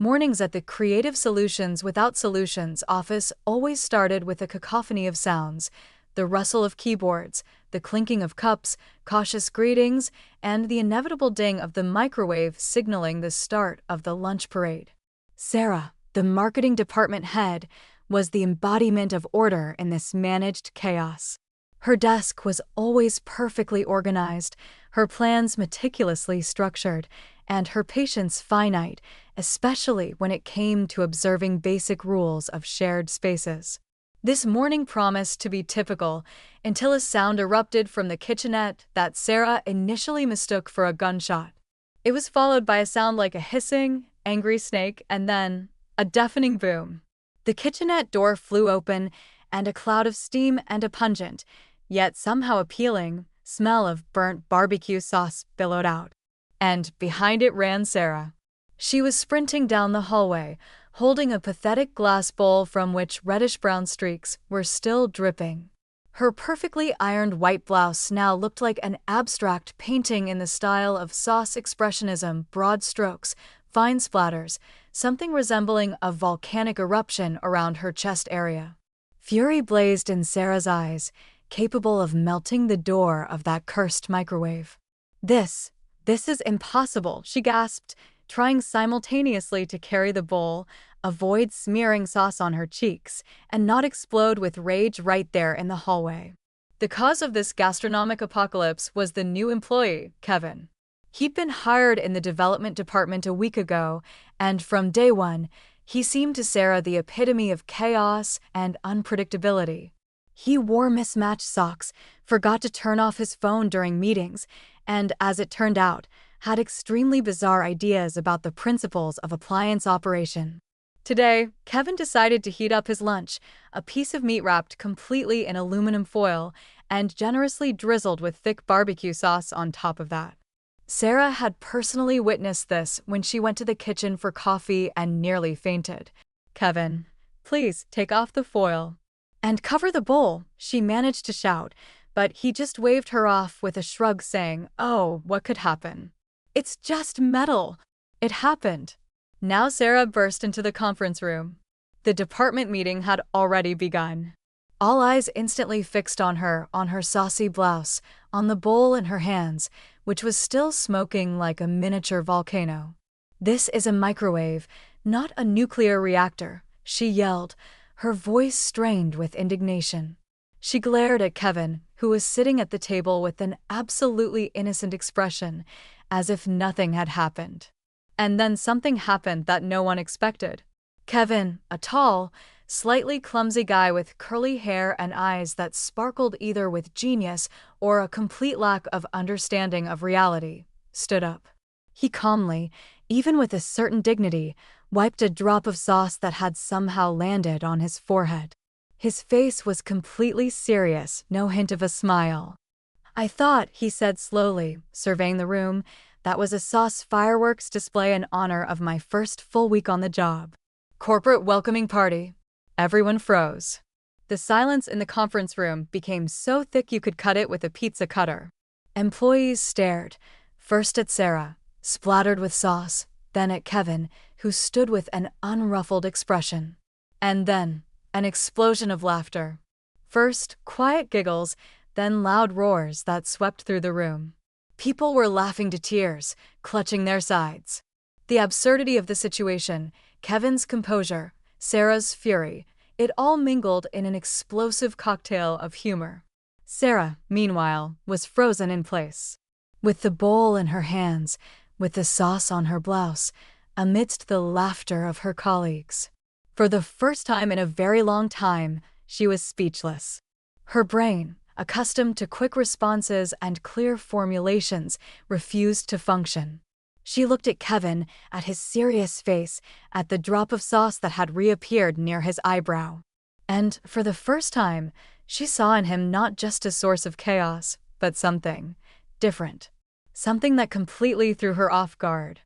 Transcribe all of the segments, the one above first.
Mornings at the Creative Solutions Without Solutions office always started with a cacophony of sounds: the rustle of keyboards, the clinking of cups, cautious greetings, and the inevitable ding of the microwave signaling the start of the lunch parade. Sarah, the marketing department head, was the embodiment of order in this managed chaos. Her desk was always perfectly organized, her plans meticulously structured, and her patience finite, especially when it came to observing basic rules of shared spaces. This morning promised to be typical until a sound erupted from the kitchenette that Sarah initially mistook for a gunshot. It was followed by a sound like a hissing, angry snake, and then a deafening boom. The kitchenette door flew open, and a cloud of steam and a pungent, yet somehow appealing, smell of burnt barbecue sauce billowed out. And behind it ran Sarah. She was sprinting down the hallway, holding a pathetic glass bowl from which reddish-brown streaks were still dripping. Her perfectly ironed white blouse now looked like an abstract painting in the style of sauce expressionism: broad strokes, fine splatters, something resembling a volcanic eruption around her chest area. Fury blazed in Sarah's eyes, capable of melting the door of that cursed microwave. This is impossible," she gasped, trying simultaneously to carry the bowl, avoid smearing sauce on her cheeks, and not explode with rage right there in the hallway. The cause of this gastronomic apocalypse was the new employee, Kevin. He'd been hired in the development department a week ago, and from day one, he seemed to Sarah the epitome of chaos and unpredictability. He wore mismatched socks, forgot to turn off his phone during meetings, and, as it turned out, had extremely bizarre ideas about the principles of appliance operation. Today, Kevin decided to heat up his lunch, a piece of meat wrapped completely in aluminum foil and generously drizzled with thick barbecue sauce on top of that. Sarah had personally witnessed this when she went to the kitchen for coffee and nearly fainted. "Kevin, please take off the foil and cover the bowl," she managed to shout, but he just waved her off with a shrug, saying, "Oh, what could happen? It's just metal." It happened. Now Sarah burst into the conference room. The department meeting had already begun. All eyes instantly fixed on her saucy blouse, on the bowl in her hands, which was still smoking like a miniature volcano. "This is a microwave, not a nuclear reactor," she yelled, her voice strained with indignation. She glared at Kevin, who was sitting at the table with an absolutely innocent expression, as if nothing had happened. And then something happened that no one expected. Kevin, a tall, slightly clumsy guy with curly hair and eyes that sparkled either with genius or a complete lack of understanding of reality, stood up. He calmly, even with a certain dignity, wiped a drop of sauce that had somehow landed on his forehead. His face was completely serious, no hint of a smile. "I thought," he said slowly, surveying the room, "that was a sauce fireworks display in honor of my first full week on the job. Corporate welcoming party." Everyone froze. The silence in the conference room became so thick you could cut it with a pizza cutter. Employees stared, first at Sarah, splattered with sauce, then at Kevin, who stood with an unruffled expression. And then, an explosion of laughter. First, quiet giggles, then loud roars that swept through the room. People were laughing to tears, clutching their sides. The absurdity of the situation, Kevin's composure, Sarah's fury, it all mingled in an explosive cocktail of humor. Sarah, meanwhile, was frozen in place. With the bowl in her hands, with the sauce on her blouse, amidst the laughter of her colleagues. For the first time in a very long time, she was speechless. Her brain, accustomed to quick responses and clear formulations, refused to function. She looked at Kevin, at his serious face, at the drop of sauce that had reappeared near his eyebrow. And, for the first time, she saw in him not just a source of chaos, but something different. Something that completely threw her off guard.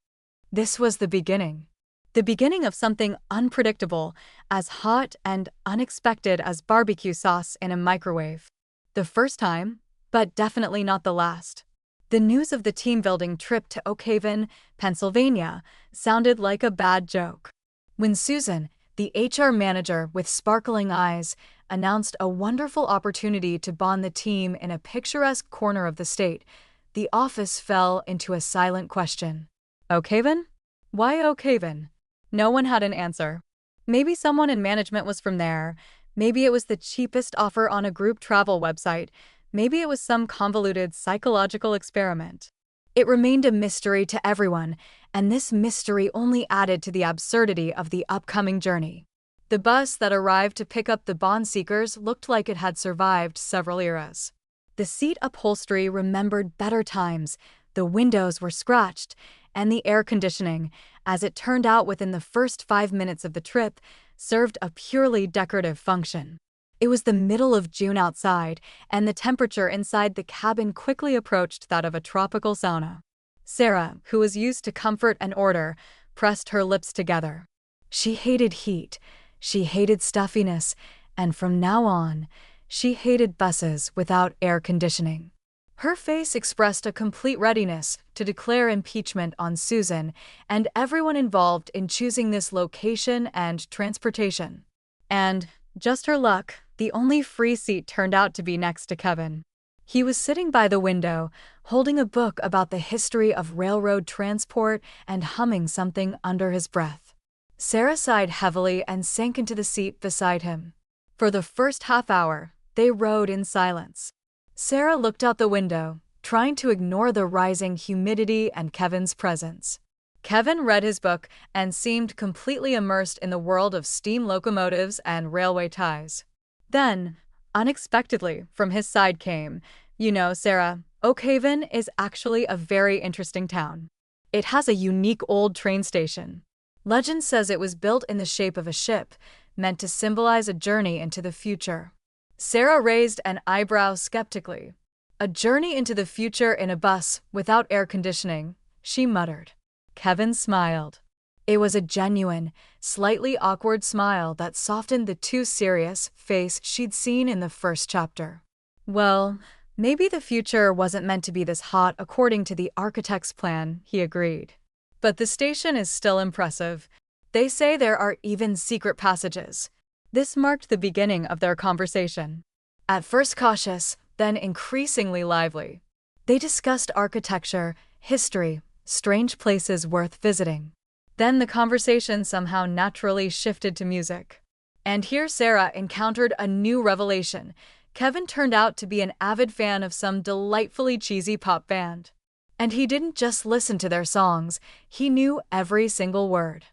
This was the beginning. The beginning of something unpredictable, as hot and unexpected as barbecue sauce in a microwave. The first time, but definitely not the last. The news of the team-building trip to Oak Haven, Pennsylvania, sounded like a bad joke. When Susan, the HR manager with sparkling eyes, announced a wonderful opportunity to bond the team in a picturesque corner of the state, the office fell into a silent question. Oak Haven? Why Oak Haven? No one had an answer. Maybe someone in management was from there. Maybe it was the cheapest offer on a group travel website. Maybe it was some convoluted psychological experiment. It remained a mystery to everyone, and this mystery only added to the absurdity of the upcoming journey. The bus that arrived to pick up the bond seekers looked like it had survived several eras. The seat upholstery remembered better times, the windows were scratched, and the air conditioning, as it turned out within the first 5 minutes of the trip, served a purely decorative function. It was the middle of June outside, and the temperature inside the cabin quickly approached that of a tropical sauna. Sarah, who was used to comfort and order, pressed her lips together. She hated heat, she hated stuffiness, and from now on, she hated buses without air conditioning. Her face expressed a complete readiness to declare impeachment on Susan and everyone involved in choosing this location and transportation. And, just her luck, the only free seat turned out to be next to Kevin. He was sitting by the window, holding a book about the history of railroad transport and humming something under his breath. Sarah sighed heavily and sank into the seat beside him. For the first half hour, they rode in silence. Sarah looked out the window, trying to ignore the rising humidity and Kevin's presence. Kevin read his book and seemed completely immersed in the world of steam locomotives and railway ties. Then, unexpectedly, from his side came, "You know, Sarah, Oak Haven is actually a very interesting town. It has a unique old train station. Legend says it was built in the shape of a ship, meant to symbolize a journey into the future." Sarah raised an eyebrow skeptically. "A journey into the future in a bus without air conditioning," she muttered. Kevin smiled. It was a genuine, slightly awkward smile that softened the too serious face she'd seen in the first chapter. "Well, maybe the future wasn't meant to be this hot according to the architect's plan," he agreed. "But the station is still impressive. They say there are even secret passages." This marked the beginning of their conversation. At first cautious, then increasingly lively. They discussed architecture, history, strange places worth visiting. Then the conversation somehow naturally shifted to music. And here Sarah encountered a new revelation. Kevin turned out to be an avid fan of some delightfully cheesy pop band. And he didn't just listen to their songs, he knew every single word.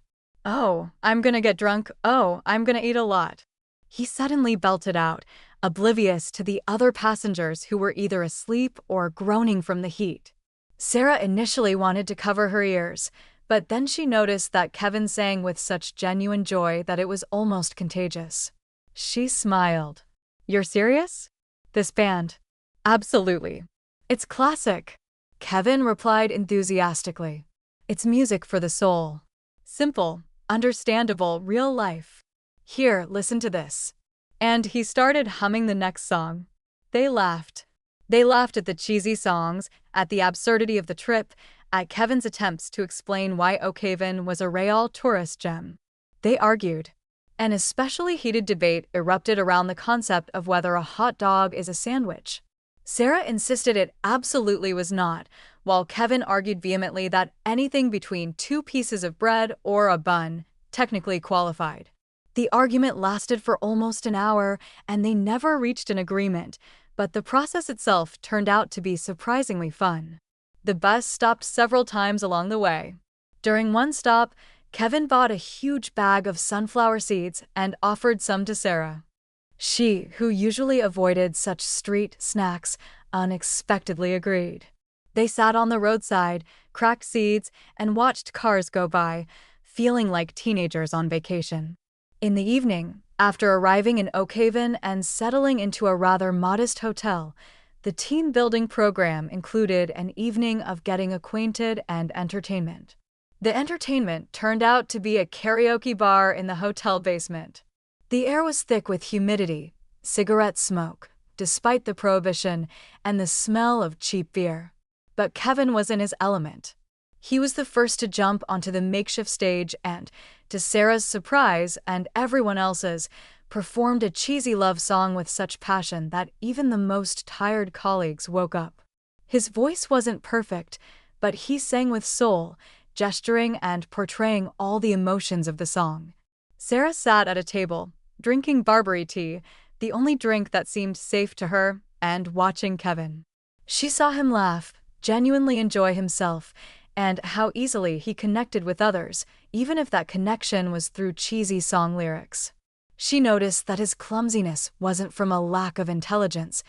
"Oh, I'm gonna get drunk. Oh, I'm gonna eat a lot," he suddenly belted out, oblivious to the other passengers who were either asleep or groaning from the heat. Sarah initially wanted to cover her ears, but then she noticed that Kevin sang with such genuine joy that it was almost contagious. She smiled. "You're serious? This band?" "Absolutely. It's classic," Kevin replied enthusiastically. "It's music for the soul. Simple, understandable, real life. Here, listen to this." And he started humming the next song. They laughed. They laughed at the cheesy songs, at the absurdity of the trip, at Kevin's attempts to explain why Oak Haven was a real tourist gem. They argued. An especially heated debate erupted around the concept of whether a hot dog is a sandwich. Sarah insisted it absolutely was not, while Kevin argued vehemently that anything between 2 pieces of bread or a bun technically qualified. The argument lasted for almost an hour, and they never reached an agreement, but the process itself turned out to be surprisingly fun. The bus stopped several times along the way. During one stop, Kevin bought a huge bag of sunflower seeds and offered some to Sarah. She, who usually avoided such street snacks, unexpectedly agreed. They sat on the roadside, cracked seeds, and watched cars go by, feeling like teenagers on vacation. In the evening, after arriving in Oak Haven and settling into a rather modest hotel, the team-building program included an evening of getting acquainted and entertainment. The entertainment turned out to be a karaoke bar in the hotel basement. The air was thick with humidity, cigarette smoke, despite the prohibition, and the smell of cheap beer. but Kevin was in his element. He was the first to jump onto the makeshift stage and, to Sarah's surprise and everyone else's, performed a cheesy love song with such passion that even the most tired colleagues woke up. His voice wasn't perfect, but he sang with soul, gesturing and portraying all the emotions of the song. Sarah sat at a table, drinking Barbary tea, the only drink that seemed safe to her, and watching Kevin. She saw him laugh, genuinely enjoy himself, and how easily he connected with others, even if that connection was through cheesy song lyrics. She noticed that his clumsiness wasn't from a lack of intelligence,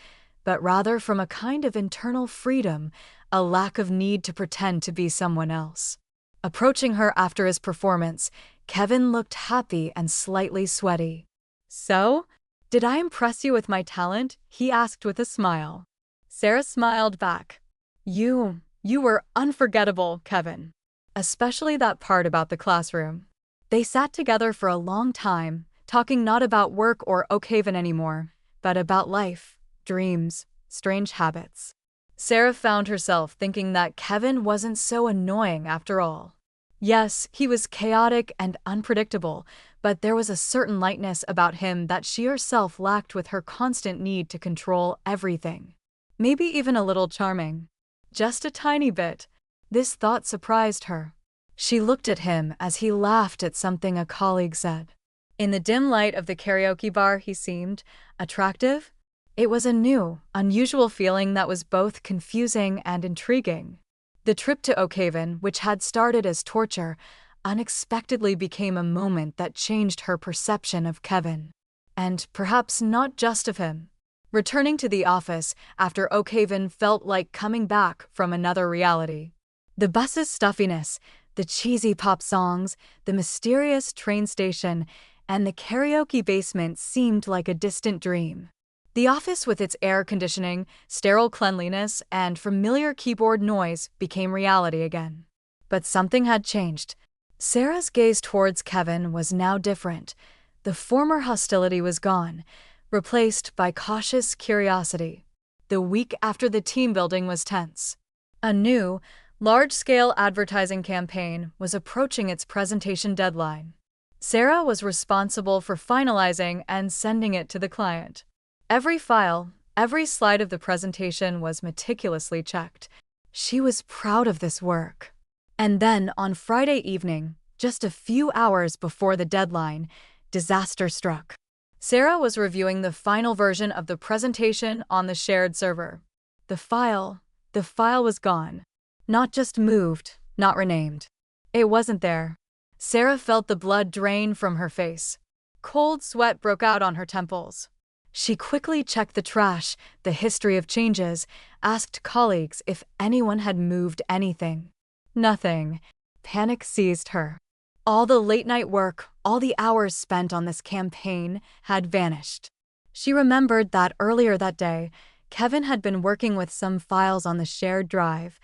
but rather from a kind of internal freedom, a lack of need to pretend to be someone else. Approaching her after his performance, Kevin looked happy and slightly sweaty. "So, did I impress you with my talent?" he asked with a smile. Sarah smiled back. You were unforgettable, Kevin. Especially that part about the classroom." They sat together for a long time, talking not about work or Oakhaven anymore, but about life, dreams, strange habits. Sarah found herself thinking that Kevin wasn't so annoying after all. Yes, he was chaotic and unpredictable, but there was a certain lightness about him that she herself lacked with her constant need to control everything. Maybe even a little charming. Just a tiny bit. This thought surprised her. She looked at him as he laughed at something a colleague said. In the dim light of the karaoke bar, he seemed attractive. It was a new, unusual feeling that was both confusing and intriguing. The trip to Oakhaven, which had started as torture, unexpectedly became a moment that changed her perception of Kevin. And perhaps not just of him. Returning to the office after Oakhaven felt like coming back from another reality. The bus's stuffiness, the cheesy pop songs, the mysterious train station, and the karaoke basement seemed like a distant dream. The office with its air conditioning, sterile cleanliness, and familiar keyboard noise became reality again. But something had changed. Sarah's gaze towards Kevin was now different. The former hostility was gone, replaced by cautious curiosity. The week after the team building was tense. A new, large-scale advertising campaign was approaching its presentation deadline. Sarah was responsible for finalizing and sending it to the client. Every file, every slide of the presentation was meticulously checked. She was proud of this work. And then, on Friday evening, just a few hours before the deadline, disaster struck. Sarah was reviewing the final version of the presentation on the shared server. The file was gone. Not just moved, not renamed. It wasn't there. Sarah felt the blood drain from her face. Cold sweat broke out on her temples. She quickly checked the trash, the history of changes, asked colleagues if anyone had moved anything. Nothing. Panic seized her. All the late-night work, all the hours spent on this campaign had vanished. She remembered that earlier that day, Kevin had been working with some files on the shared drive,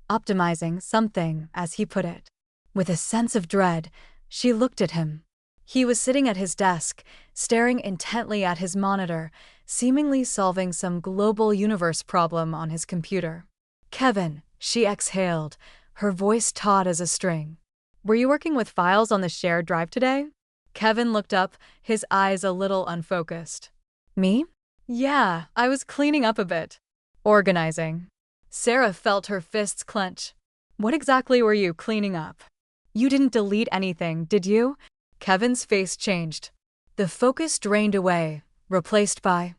optimizing something, as he put it. With a sense of dread, she looked at him. He was sitting at his desk, staring intently at his monitor, seemingly solving some global universe problem on his computer. "Kevin," she exhaled, her voice taut as a string. "Were you working with files on the shared drive today?" Kevin looked up, his eyes a little unfocused. "Me? Yeah, I was cleaning up a bit. Organizing." Sarah felt her fists clench. "What exactly were you cleaning up? You didn't delete anything, did you?" Kevin's face changed. The focus drained away, replaced by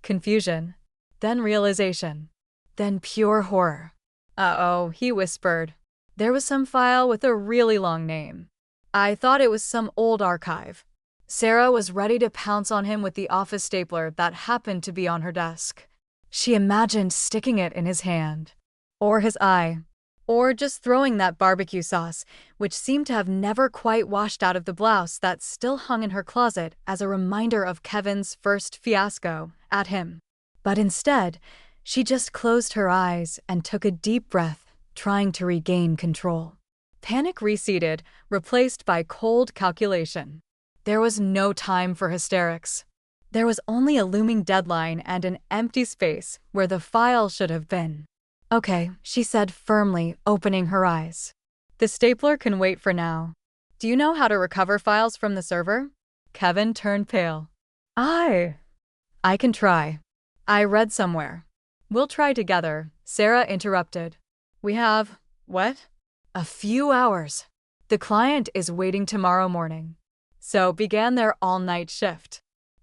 confusion, then realization, then pure horror. "Uh-oh," he whispered. "There was some file with a really long name. I thought it was some old archive." Sarah was ready to pounce on him with the office stapler that happened to be on her desk. She imagined sticking it in his hand. Or his eye. Or just throwing that barbecue sauce, which seemed to have never quite washed out of the blouse that still hung in her closet as a reminder of Kevin's first fiasco, at him. But instead, she just closed her eyes and took a deep breath, trying to regain control. Panic receded, replaced by cold calculation. There was no time for hysterics. There was only a looming deadline and an empty space where the file should have been. Okay, she said firmly, opening her eyes. The stapler can wait for now. Do you know how to recover files from the server? Kevin turned pale. I can try. I read somewhere. We'll try together, Sarah interrupted. We have, what? A few hours. The client is waiting tomorrow morning. So began their all-night shift.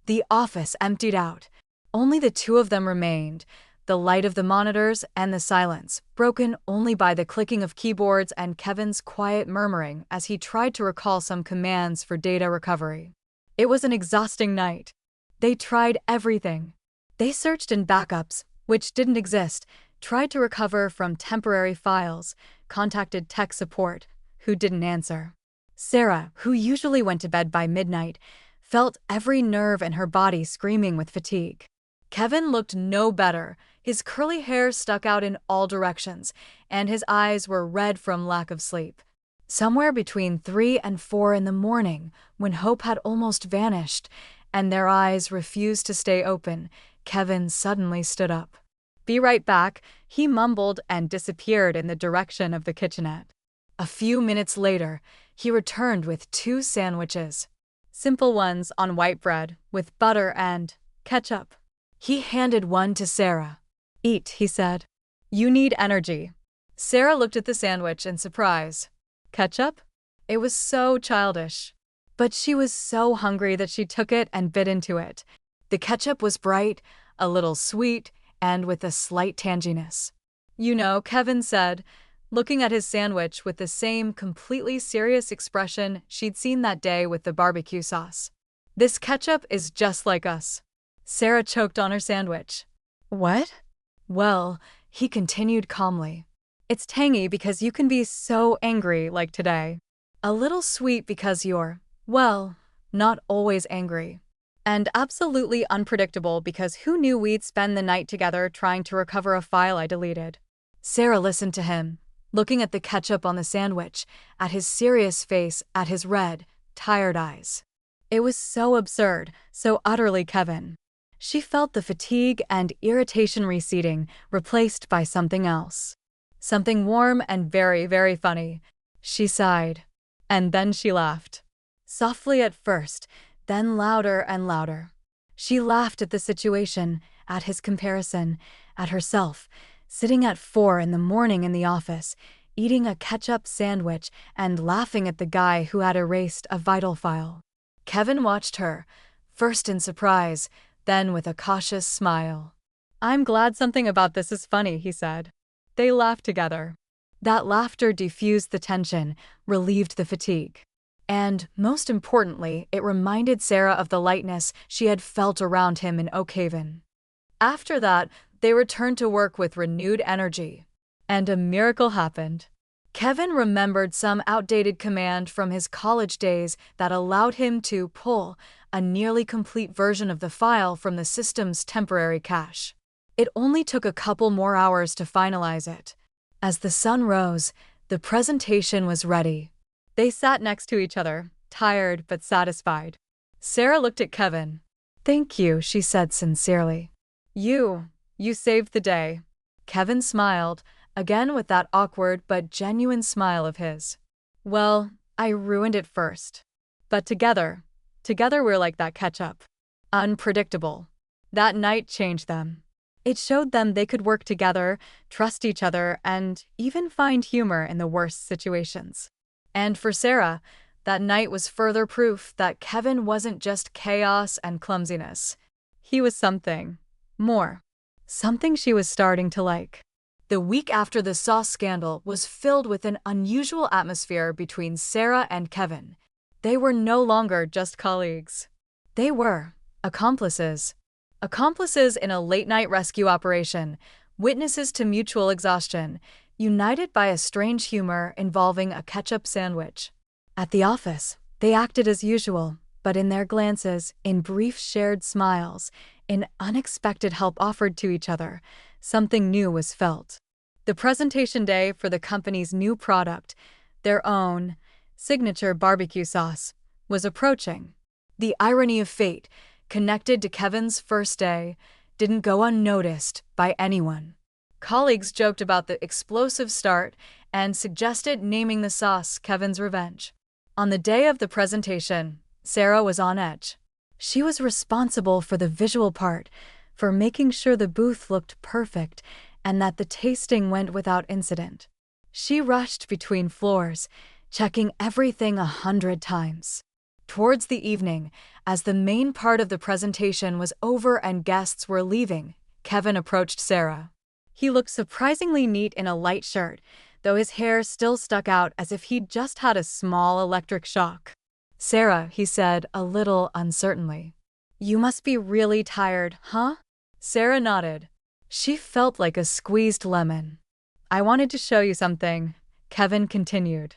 The office emptied out. Only the two of them remained, the light of the monitors and the silence, broken only by the clicking of keyboards and Kevin's quiet murmuring as he tried to recall some commands for data recovery. It was an exhausting night. They tried everything. They searched in backups, which didn't exist, tried to recover from temporary files, contacted tech support, who didn't answer. Sarah, who usually went to bed by midnight, felt every nerve in her body screaming with fatigue. Kevin looked no better. His curly hair stuck out in all directions, and his eyes were red from lack of sleep. Somewhere between 3 and 4 in the morning, when hope had almost vanished, and their eyes refused to stay open, Kevin suddenly stood up. Be right back, he mumbled and disappeared in the direction of the kitchenette. A few minutes later, he returned with 2 sandwiches. Simple ones on white bread, with butter and ketchup. He handed one to Sarah. Eat, he said. You need energy. Sarah looked at the sandwich in surprise. Ketchup? It was so childish. But she was so hungry that she took it and bit into it. The ketchup was bright, a little sweet, and with a slight tanginess. You know, Kevin said, looking at his sandwich with the same completely serious expression she'd seen that day with the barbecue sauce. This ketchup is just like us. Sarah choked on her sandwich. What? Well, he continued calmly. It's tangy because you can be so angry like today. A little sweet because you're, well, not always angry. And absolutely unpredictable because who knew we'd spend the night together trying to recover a file I deleted. Sarah listened to him, looking at the ketchup on the sandwich, at his serious face, at his red, tired eyes. It was so absurd, so utterly Kevin. She felt the fatigue and irritation receding, replaced by something else. Something warm and very, very funny. She sighed. And then she laughed. Softly at first, then louder and louder. She laughed at the situation, at his comparison, at herself, sitting at 4 in the morning in the office, eating a ketchup sandwich and laughing at the guy who had erased a vital file. Kevin watched her, first in surprise, then with a cautious smile. I'm glad something about this is funny, he said. They laughed together. That laughter diffused the tension, relieved the fatigue. And, most importantly, it reminded Sarah of the lightness she had felt around him in Oak Haven. After that, they returned to work with renewed energy. And a miracle happened. Kevin remembered some outdated command from his college days that allowed him to pull a nearly complete version of the file from the system's temporary cache. It only took a couple more hours to finalize it. As the sun rose, the presentation was ready. They sat next to each other, tired but satisfied. Sarah looked at Kevin. Thank you, she said sincerely. You saved the day. Kevin smiled, again with that awkward but genuine smile of his. Well, I ruined it first. But together we're like that ketchup. Unpredictable. That night changed them. It showed them they could work together, trust each other, and even find humor in the worst situations. And for Sarah, that night was further proof that Kevin wasn't just chaos and clumsiness. He was something more. Something she was starting to like. The week after the sauce scandal was filled with an unusual atmosphere between Sarah and Kevin. They were no longer just colleagues. They were accomplices. Accomplices in a late-night rescue operation, witnesses to mutual exhaustion, united by a strange humor involving a ketchup sandwich. At the office, they acted as usual, but in their glances, in brief shared smiles, in unexpected help offered to each other, something new was felt. The presentation day for the company's new product, their own signature barbecue sauce, was approaching. The irony of fate, connected to Kevin's first day, didn't go unnoticed by anyone. Colleagues joked about the explosive start and suggested naming the sauce Kevin's Revenge. On the day of the presentation, Sarah was on edge. She was responsible for the visual part, for making sure the booth looked perfect and that the tasting went without incident. She rushed between floors, checking everything 100 times. Towards the evening, as the main part of the presentation was over and guests were leaving, Kevin approached Sarah. He looked surprisingly neat in a light shirt, though his hair still stuck out as if he'd just had a small electric shock. "Sarah," he said, a little uncertainly. "You must be really tired, huh?" Sarah nodded. She felt like a squeezed lemon. "I wanted to show you something," Kevin continued.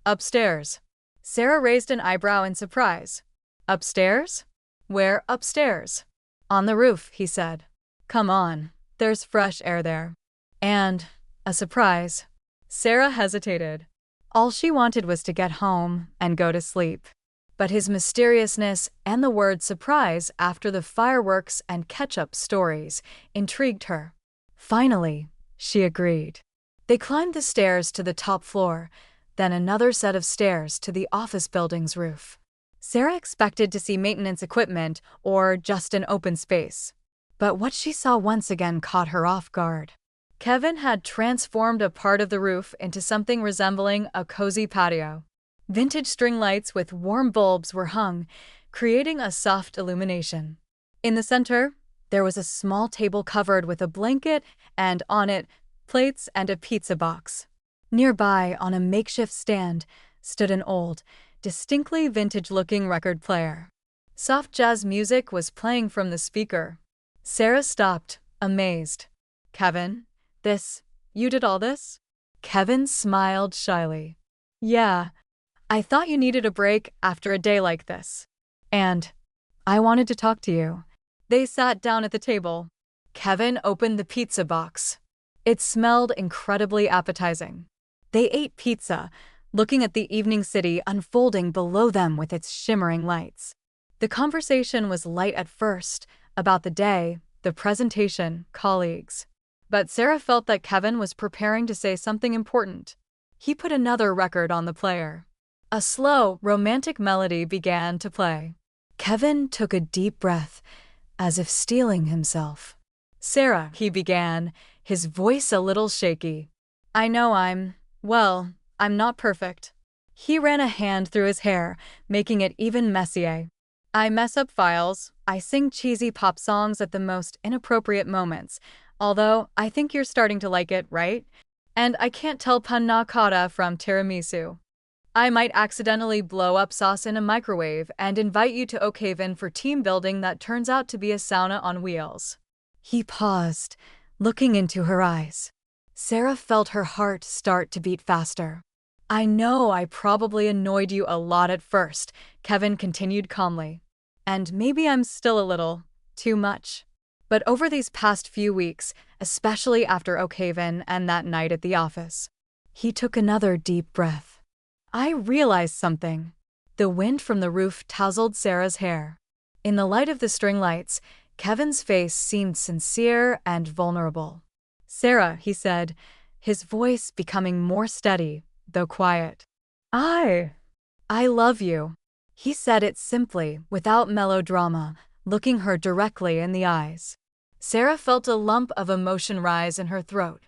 Upstairs." Sarah raised an eyebrow in surprise. "Upstairs? Where upstairs?" "On the roof," he said. "Come on, there's fresh air there." "And a surprise." Sarah hesitated. All she wanted was to get home and go to sleep. But his mysteriousness and the word surprise after the fireworks and ketchup stories intrigued her. Finally, she agreed. They climbed the stairs to the top floor, then another set of stairs to the office building's roof. Sarah expected to see maintenance equipment or just an open space. But what she saw once again caught her off guard. Kevin had transformed a part of the roof into something resembling a cozy patio. Vintage string lights with warm bulbs were hung, creating a soft illumination. In the center, there was a small table covered with a blanket and on it, plates and a pizza box. Nearby, on a makeshift stand, stood an old, distinctly vintage-looking record player. Soft jazz music was playing from the speaker. Sarah stopped, amazed. "Kevin, you did all this?" Kevin smiled shyly. "Yeah, I thought you needed a break after a day like this. And I wanted to talk to you." They sat down at the table. Kevin opened the pizza box. It smelled incredibly appetizing. They ate pizza, looking at the evening city unfolding below them with its shimmering lights. The conversation was light at first, about the day, the presentation, colleagues. But Sarah felt that Kevin was preparing to say something important. He put another record on the player. A slow, romantic melody began to play. Kevin took a deep breath, as if steeling himself. "Sarah," he began, his voice a little shaky. "I know I'm not perfect." He ran a hand through his hair, making it even messier. "I mess up files, I sing cheesy pop songs at the most inappropriate moments, although I think you're starting to like it, right? And I can't tell panna cotta from tiramisu. I might accidentally blow up sauce in a microwave and invite you to Oakhaven for team building that turns out to be a sauna on wheels." He paused, looking into her eyes. Sarah felt her heart start to beat faster. "I know I probably annoyed you a lot at first," Kevin continued calmly. "And maybe I'm still a little too much. But over these past few weeks, especially after Oakhaven and that night at the office." He took another deep breath. "I realized something." The wind from the roof tousled Sarah's hair. In the light of the string lights, Kevin's face seemed sincere and vulnerable. "Sarah," he said, his voice becoming more steady, though quiet. I love you." He said it simply, without melodrama, looking her directly in the eyes. Sarah felt a lump of emotion rise in her throat.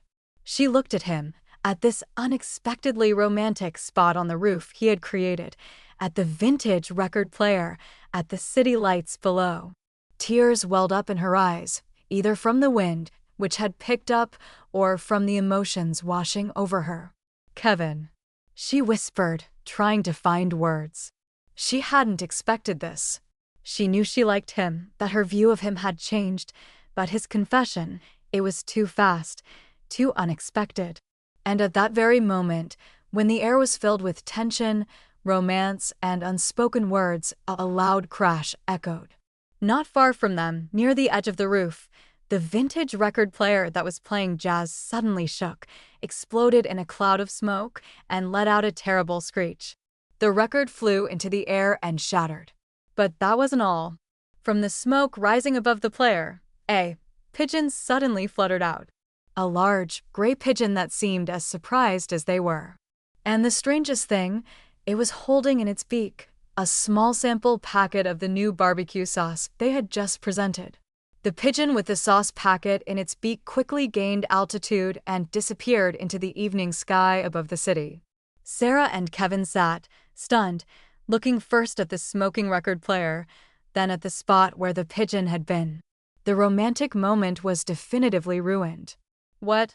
She looked at him, at this unexpectedly romantic spot on the roof he had created, at the vintage record player, at the city lights below. Tears welled up in her eyes, either from the wind, which had picked up, or from the emotions washing over her. "Kevin," she whispered, trying to find words. She hadn't expected this. She knew she liked him, that her view of him had changed, but his confession, it was too fast, too unexpected. And at that very moment, when the air was filled with tension, romance, and unspoken words, a loud crash echoed. Not far from them, near the edge of the roof, the vintage record player that was playing jazz suddenly shook, exploded in a cloud of smoke, and let out a terrible screech. The record flew into the air and shattered. But that wasn't all. From the smoke rising above the player, a pigeon suddenly fluttered out. a large, gray pigeon that seemed as surprised as they were. And the strangest thing, it was holding in its beak a small sample packet of the new barbecue sauce they had just presented. The pigeon with the sauce packet in its beak quickly gained altitude and disappeared into the evening sky above the city. Sarah and Kevin sat, stunned, looking first at the smoking record player, then at the spot where the pigeon had been. The romantic moment was definitively ruined. What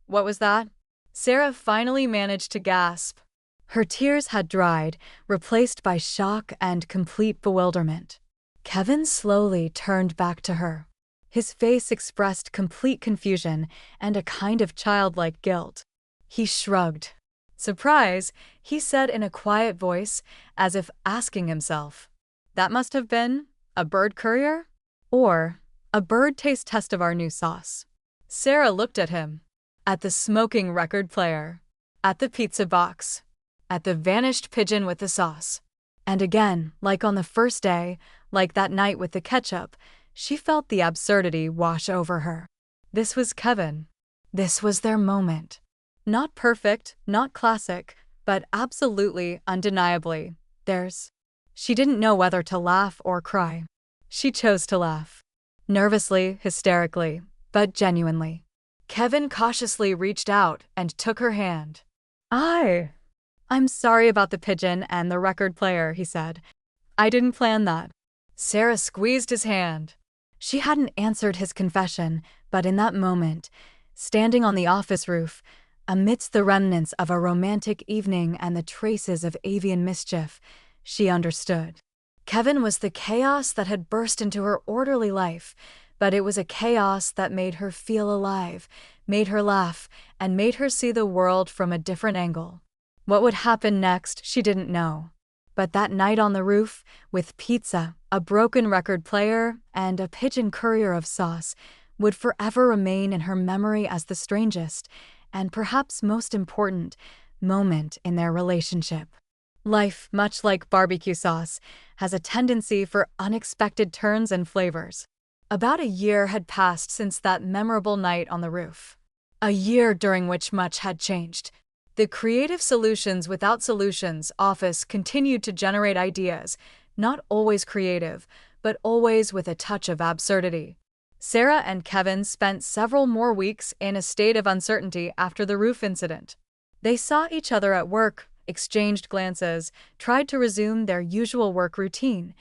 was that? Sarah finally managed to gasp. Her tears had dried, replaced by shock and complete bewilderment. Kevin slowly turned back to her. His face expressed complete confusion and a kind of childlike guilt. He shrugged. Surprise, he said in a quiet voice, as if asking himself, "That must have been a bird courier? Or a bird taste test of our new sauce?" Sarah looked at him, at the smoking record player, at the pizza box, at the vanished pigeon with the sauce. And again, like on the first day, like that night with the ketchup, she felt the absurdity wash over her. This was Kevin. This was their moment. Not perfect, not classic, but absolutely, undeniably theirs. She didn't know whether to laugh or cry. She chose to laugh. Nervously, hysterically, but genuinely. Kevin cautiously reached out and took her hand. I'm sorry about the pigeon and the record player, he said. I didn't plan that. Sarah squeezed his hand. She hadn't answered his confession, but in that moment, standing on the office roof, amidst the remnants of a romantic evening and the traces of avian mischief, she understood. Kevin was the chaos that had burst into her orderly life, but it was a chaos that made her feel alive, made her laugh, and made her see the world from a different angle. What would happen next, she didn't know. But that night on the roof, with pizza, a broken record player, and a pigeon courier of sauce, would forever remain in her memory as the strangest, and perhaps most important, moment in their relationship. Life, much like barbecue sauce, has a tendency for unexpected turns and flavors. About a year had passed since that memorable night on the roof. A year during which much had changed. The Creative Solutions Without Solutions office continued to generate ideas, not always creative, but always with a touch of absurdity. Sarah and Kevin spent several more weeks in a state of uncertainty after the roof incident. They saw each other at work, exchanged glances, tried to resume their usual work routine.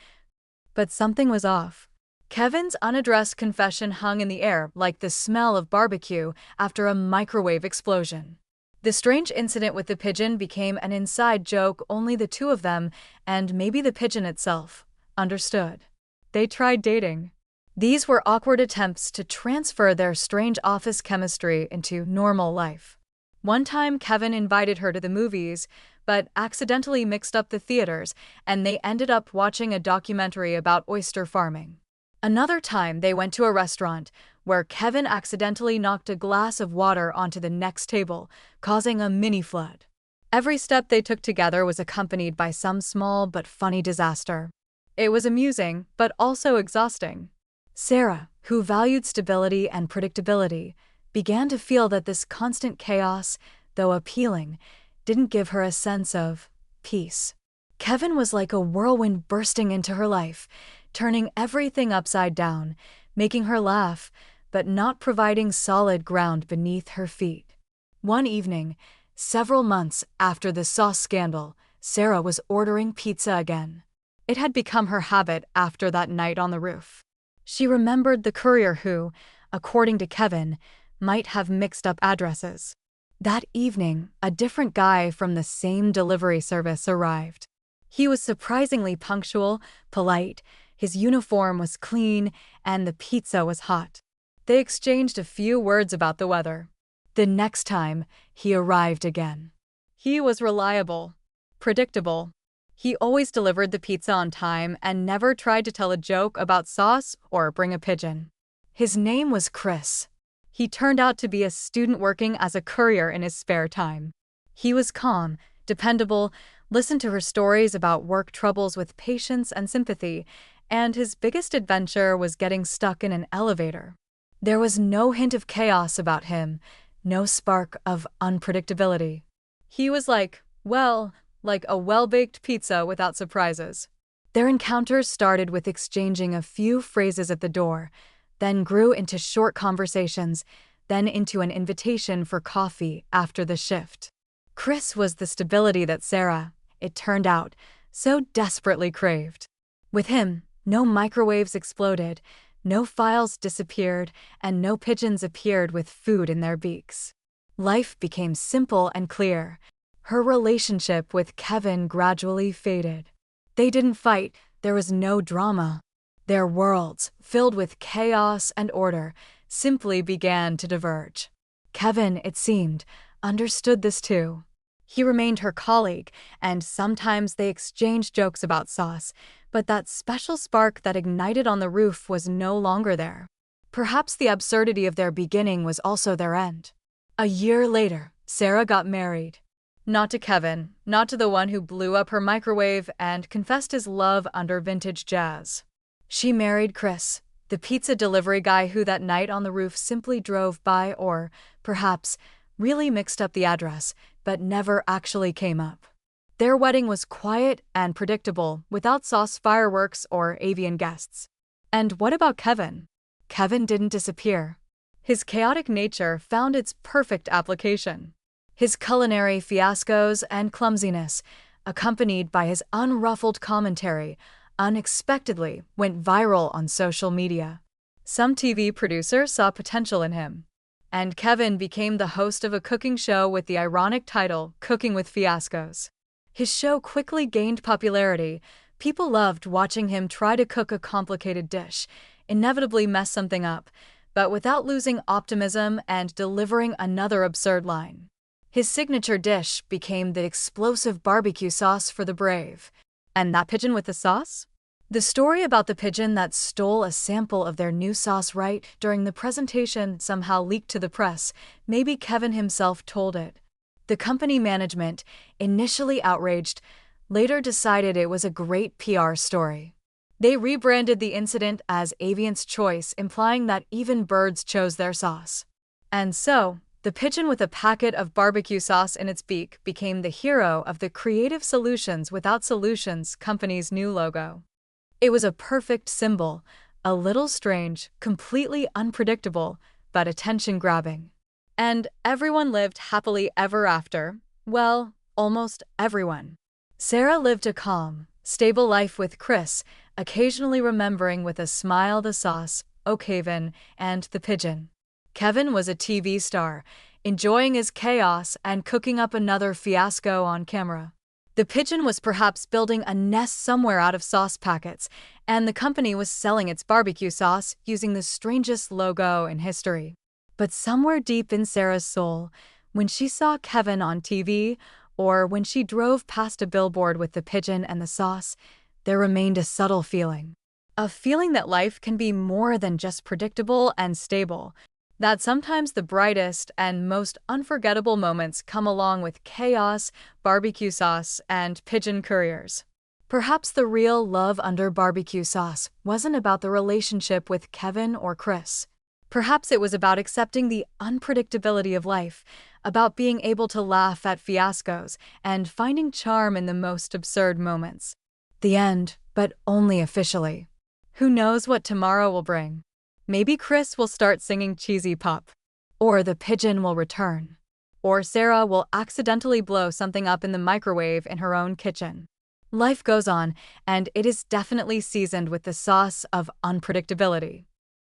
But something was off. Kevin's unaddressed confession hung in the air like the smell of barbecue after a microwave explosion. The strange incident with the pigeon became an inside joke only the two of them, and maybe the pigeon itself, understood. They tried dating. These were awkward attempts to transfer their strange office chemistry into normal life. One time Kevin invited her to the movies, but accidentally mixed up the theaters, and they ended up watching a documentary about oyster farming. Another time they went to a restaurant, where Kevin accidentally knocked a glass of water onto the next table, causing a mini-flood. Every step they took together was accompanied by some small but funny disaster. It was amusing, but also exhausting. Sarah, who valued stability and predictability, began to feel that this constant chaos, though appealing, didn't give her a sense of peace. Kevin was like a whirlwind bursting into her life, turning everything upside down, making her laugh, but not providing solid ground beneath her feet. One evening, several months after the sauce scandal, Sarah was ordering pizza again. It had become her habit after that night on the roof. She remembered the courier who, according to Kevin, might have mixed up addresses. That evening, a different guy from the same delivery service arrived. He was surprisingly punctual, polite, his uniform was clean, and the pizza was hot. They exchanged a few words about the weather. The next time, he arrived again. He was reliable, predictable. He always delivered the pizza on time and never tried to tell a joke about sauce or bring a pigeon. His name was Chris. He turned out to be a student working as a courier in his spare time. He was calm, dependable, listened to her stories about work troubles with patience and sympathy, and his biggest adventure was getting stuck in an elevator. There was no hint of chaos about him, no spark of unpredictability. He was like a well-baked pizza without surprises. Their encounters started with exchanging a few phrases at the door, then grew into short conversations, then into an invitation for coffee after the shift. Chris was the stability that Sarah, it turned out, so desperately craved. With him, no microwaves exploded, no files disappeared, and no pigeons appeared with food in their beaks. Life became simple and clear. Her relationship with Kevin gradually faded. They didn't fight, there was no drama. Their worlds, filled with chaos and order, simply began to diverge. Kevin, it seemed, understood this too. He remained her colleague, and sometimes they exchanged jokes about sauce, but that special spark that ignited on the roof was no longer there. Perhaps the absurdity of their beginning was also their end. A year later, Sarah got married. Not to Kevin, not to the one who blew up her microwave and confessed his love under vintage jazz. She married Chris, the pizza delivery guy who that night on the roof simply drove by or, perhaps, really mixed up the address, but never actually came up. Their wedding was quiet and predictable, without sauce fireworks or avian guests. And what about Kevin? Kevin didn't disappear. His chaotic nature found its perfect application. His culinary fiascos and clumsiness, accompanied by his unruffled commentary, unexpectedly went viral on social media. Some TV producers saw potential in him, and Kevin became the host of a cooking show with the ironic title Cooking with Fiascos. His show quickly gained popularity. People loved watching him try to cook a complicated dish, inevitably mess something up, but without losing optimism and delivering another absurd line. His signature dish became the explosive barbecue sauce for the brave. And that pigeon with the sauce? The story about the pigeon that stole a sample of their new sauce right during the presentation somehow leaked to the press. Maybe Kevin himself told it. The company management, initially outraged, later decided it was a great PR story. They rebranded the incident as Avian's Choice, implying that even birds chose their sauce. And so, the pigeon with a packet of barbecue sauce in its beak became the hero of the Creative Solutions Without Solutions company's new logo. It was a perfect symbol, a little strange, completely unpredictable, but attention-grabbing. And everyone lived happily ever after. Well, almost everyone. Sarah lived a calm, stable life with Chris, occasionally remembering with a smile the sauce, Kevin, and the pigeon. Kevin was a TV star, enjoying his chaos and cooking up another fiasco on camera. The pigeon was perhaps building a nest somewhere out of sauce packets, and the company was selling its barbecue sauce using the strangest logo in history. But somewhere deep in Sarah's soul, when she saw Kevin on TV, or when she drove past a billboard with the pigeon and the sauce, there remained a subtle feeling. A feeling that life can be more than just predictable and stable, that sometimes the brightest and most unforgettable moments come along with chaos, barbecue sauce, and pigeon couriers. Perhaps the real love under barbecue sauce wasn't about the relationship with Kevin or Chris. Perhaps it was about accepting the unpredictability of life, about being able to laugh at fiascos and finding charm in the most absurd moments. The end, but only officially. Who knows what tomorrow will bring? Maybe Chris will start singing Cheesy Pop. Or the pigeon will return. Or Sarah will accidentally blow something up in the microwave in her own kitchen. Life goes on, and it is definitely seasoned with the sauce of unpredictability.